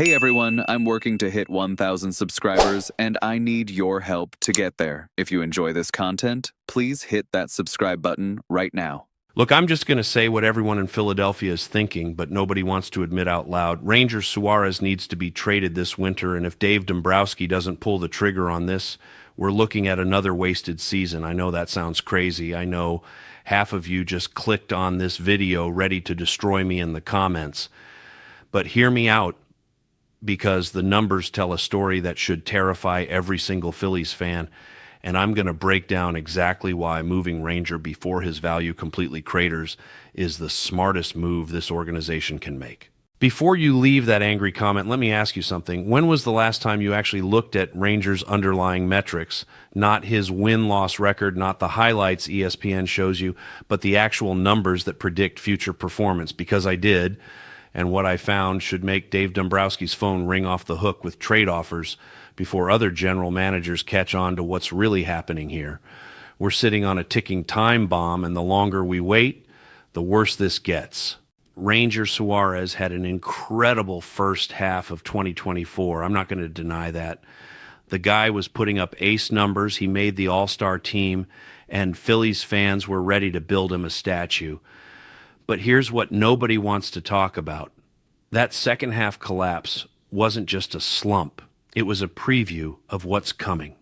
Hey everyone, I'm working to hit 1,000 subscribers, and I need your help to get there. If you enjoy this content, please hit that subscribe button right now. Look, I'm just going to say what everyone in Philadelphia is thinking, but nobody wants to admit out loud. Ranger Suárez needs to be traded this winter, and if Dave Dombrowski doesn't pull the trigger on this, we're looking at another wasted season. I know that sounds crazy. I know half of you just clicked on this video ready to destroy me in the comments. But hear me out, because the numbers tell a story that should terrify every single Phillies fan. And I'm going to break down exactly why moving Ranger before his value completely craters is the smartest move this organization can make. Before you leave that angry comment, let me ask you something. When was the last time you actually looked at Ranger's underlying metrics? Not his win-loss record, not the highlights ESPN shows you, but the actual numbers that predict future performance, because I did. And what I found should make Dave Dombrowski's phone ring off the hook with trade offers before other general managers catch on to what's really happening here. We're sitting on a ticking time bomb, and the longer we wait, the worse this gets. Ranger Suárez had an incredible first half of 2024. I'm not going to deny that. The guy was putting up ace numbers. He made the All-Star team, and Phillies fans were ready to build him a statue. But here's what nobody wants to talk about. That second half collapse wasn't just a slump. It was a preview of what's coming.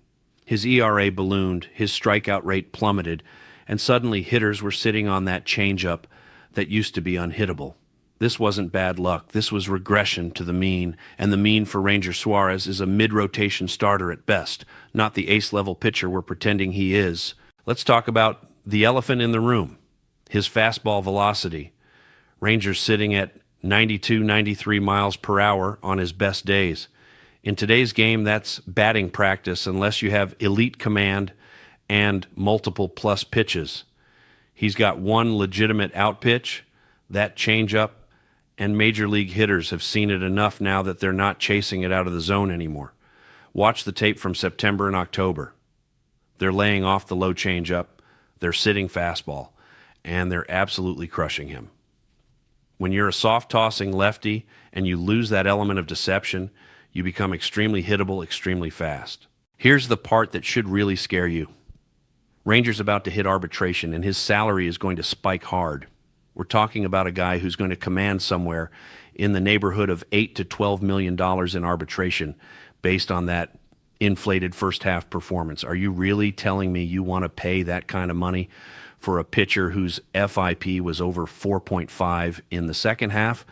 His ERA ballooned, his strikeout rate plummeted, and suddenly hitters were sitting on that changeup that used to be unhittable. This wasn't bad luck. This was regression to the mean, and the mean for Ranger Suárez is a mid-rotation starter at best, not the ace-level pitcher we're pretending he is. Let's talk about the elephant in the room. His fastball velocity. Ranger's sitting at 92, 93 miles per hour on his best days. In today's game, that's batting practice unless you have elite command and multiple plus pitches. He's got one legitimate out pitch, that changeup, and major league hitters have seen it enough now that they're not chasing it out of the zone anymore. Watch the tape from September and October. They're laying off the low changeup, they're sitting fastball, and they're absolutely crushing him. When you're a soft-tossing lefty and you lose that element of deception, you become extremely hittable, extremely fast. Here's the part that should really scare you. Ranger's about to hit arbitration, and his salary is going to spike hard. We're talking about a guy who's going to command somewhere in the neighborhood of $8 to $12 million in arbitration based on that inflated first-half performance. Are you really telling me you want to pay that kind of money for a pitcher whose FIP was over 4.5 in the second half,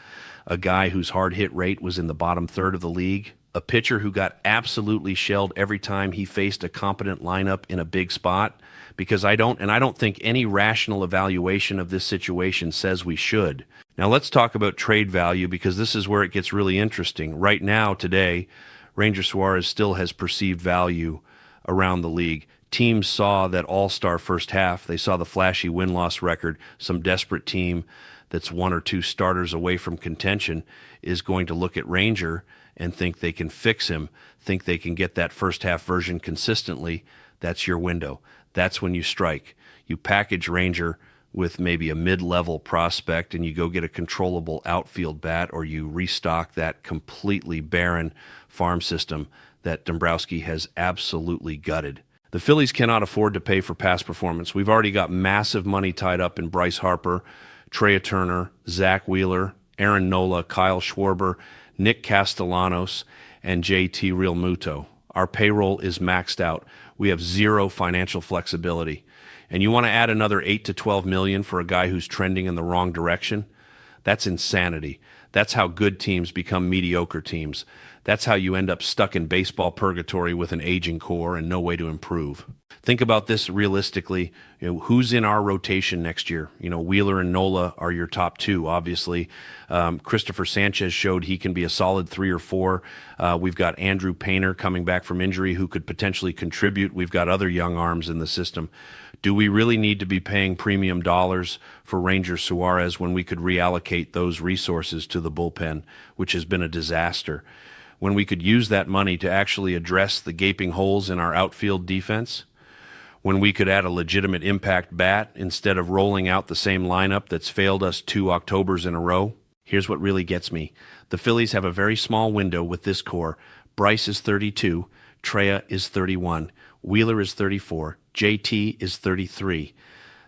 a guy whose hard hit rate was in the bottom third of the league, a pitcher who got absolutely shelled every time he faced a competent lineup in a big spot? Because I don't think any rational evaluation of this situation says we should. Now let's talk about trade value, because this is where it gets really interesting. Right now, today, Ranger Suárez still has perceived value around the league. Teams saw that all-star first half. They saw the flashy win-loss record. Some desperate team that's one or two starters away from contention is going to look at Ranger and think they can fix him, think they can get that first-half version consistently. That's your window. That's when you strike. You package Ranger with maybe a mid-level prospect and you go get a controllable outfield bat, or you restock that completely barren farm system that Dombrowski has absolutely gutted. The Phillies cannot afford to pay for past performance. We've already got massive money tied up in Bryce Harper, Trey Turner, Zach Wheeler, Aaron Nola, Kyle Schwarber, Nick Castellanos, and JT Realmuto. Our payroll is maxed out. We have zero financial flexibility. And you want to add another 8 to 12 million for a guy who's trending in the wrong direction? That's insanity. That's how good teams become mediocre teams. That's how you end up stuck in baseball purgatory with an aging core and no way to improve. Think about this realistically. Who's in our rotation next year? Wheeler and Nola are your top two, obviously. Christopher Sanchez showed he can be a solid 3 or 4. We've got Andrew Painter coming back from injury who could potentially contribute. We've got other young arms in the system. Do we really need to be paying premium dollars for Ranger Suárez when we could reallocate those resources to the bullpen, which has been a disaster? When we could use that money to actually address the gaping holes in our outfield defense? When we could add a legitimate impact bat instead of rolling out the same lineup that's failed us 2 Octobers in a row? Here's what really gets me. The Phillies have a very small window with this core. Bryce is 32, Trea is 31, Wheeler is 34, JT is 33.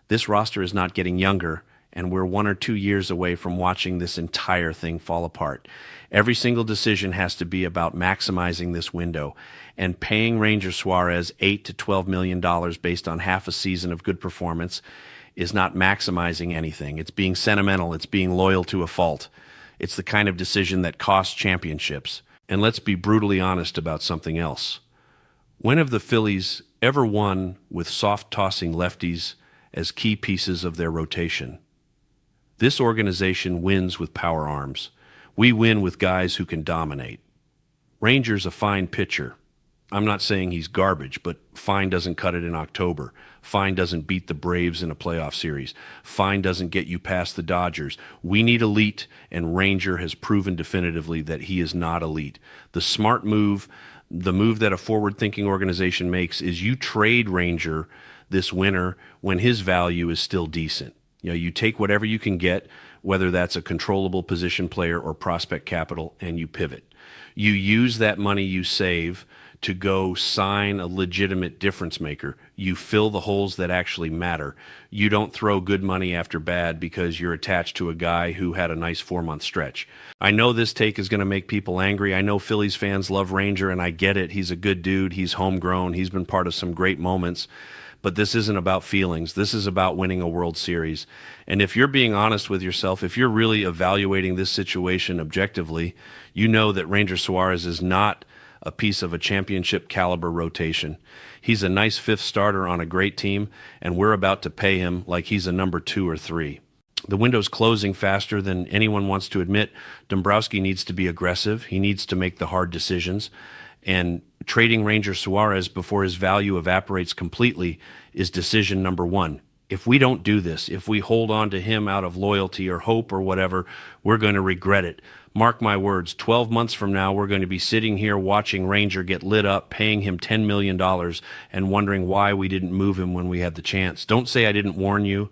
This roster is not getting younger, and we're 1 or 2 years away from watching this entire thing fall apart. Every single decision has to be about maximizing this window, and paying Ranger Suárez $8 to $12 million based on half a season of good performance is not maximizing anything. It's being sentimental. It's being loyal to a fault. It's the kind of decision that costs championships. And let's be brutally honest about something else. When have the Phillies ever won with soft-tossing lefties as key pieces of their rotation? This organization wins with power arms. We win with guys who can dominate. Ranger's a fine pitcher. I'm not saying he's garbage, but fine doesn't cut it in October. Fine doesn't beat the Braves in a playoff series. Fine doesn't get you past the Dodgers. We need elite, and Ranger has proven definitively that he is not elite. The smart move, the move that a forward-thinking organization makes, is you trade Ranger this winter when his value is still decent. You know, you take whatever you can get, whether that's a controllable position player or prospect capital, and you pivot. You use that money you save to go sign a legitimate difference maker. You fill the holes that actually matter. You don't throw good money after bad because you're attached to a guy who had a nice 4-month stretch. I know this take is going to make people angry. I know Phillies fans love Ranger, and I get it. He's a good dude. He's homegrown. He's been part of some great moments. But this isn't about feelings. This is about winning a World Series. And if you're being honest with yourself, if you're really evaluating this situation objectively, you know that Ranger Suárez is not a piece of a championship caliber rotation. He's a nice fifth starter on a great team, and we're about to pay him like he's a number 2 or 3. The window's closing faster than anyone wants to admit. Dombrowski needs to be aggressive. He needs to make the hard decisions. And trading Ranger Suárez before his value evaporates completely is decision number 1. If we don't do this, if we hold on to him out of loyalty or hope or whatever, we're going to regret it. Mark my words, 12 months from now, we're going to be sitting here watching Ranger get lit up, paying him $10 million, and wondering why we didn't move him when we had the chance. Don't say I didn't warn you.